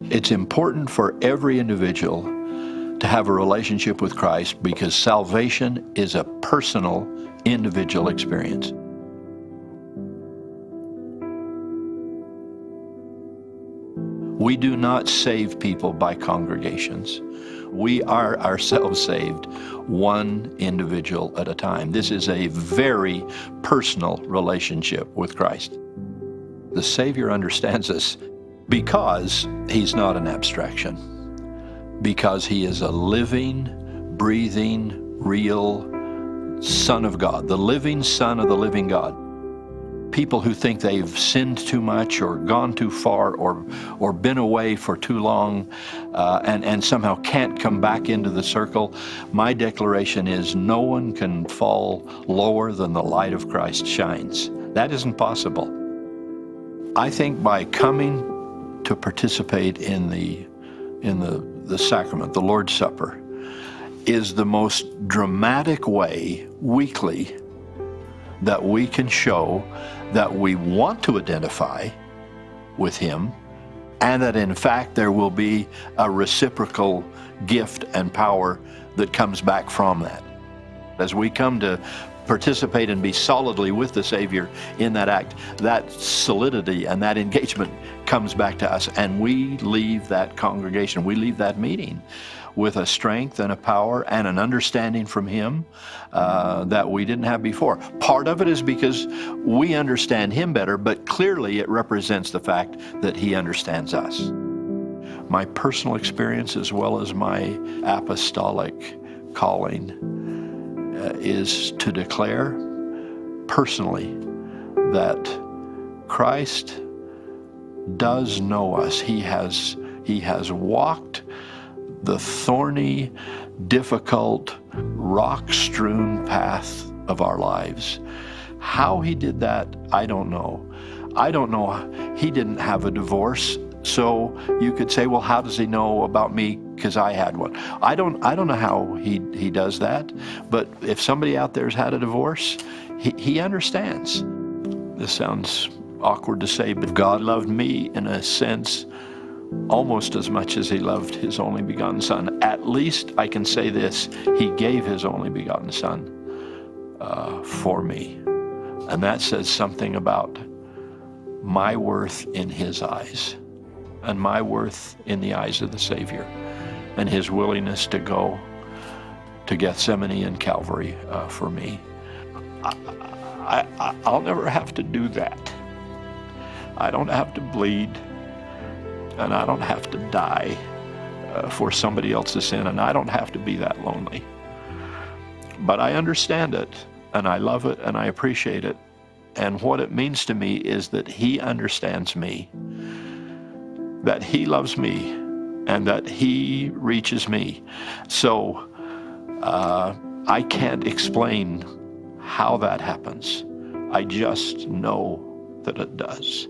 It's important for every individual to have a relationship with Christ because salvation is a personal, individual experience. We do not save people by congregations. We are ourselves saved, one individual at a time. This is a very personal relationship with Christ. The Savior understands us because He's not an abstraction, because He is a living, breathing, real Son of God, the living Son of the living God. People who think they've sinned too much or gone too far or been away for too long and somehow can't come back into the circle, my declaration is no one can fall lower than the light of Christ shines. That isn't possible. I think by coming to participate in the sacrament, the Lord's Supper, is the most dramatic way weekly that we can show that we want to identify with Him, and that in fact there will be a reciprocal gift and power that comes back from that. As we come to participate and be solidly with the Savior in that act, that solidity and that engagement comes back to us, and we leave that congregation, we leave that meeting with a strength and a power and an understanding from Him that we didn't have before. Part of it is because we understand Him better, but clearly it represents the fact that He understands us. My personal experience as well as my apostolic calling is to declare personally that Christ does know us. He has walked the thorny, difficult, rock-strewn path of our lives. How He did that, I don't know. I don't know. He didn't have a divorce, so you could say, well, how does He know about me because I had one? I don't know how he does that, but if somebody out there's had a divorce, he understands. This sounds awkward to say, but God loved me in a sense almost as much as He loved His only begotten Son. At least I can say this, He gave His only begotten Son for me. And that says something about my worth in His eyes and my worth in the eyes of the Savior, and His willingness to go to Gethsemane and Calvary for me. I'll never have to do that. I don't have to bleed, and I don't have to die for somebody else's sin, and I don't have to be that lonely. But I understand it, and I love it, and I appreciate it. And what it means to me is that He understands me, that He loves me, and that He reaches me. So I can't explain how that happens. I just know that it does.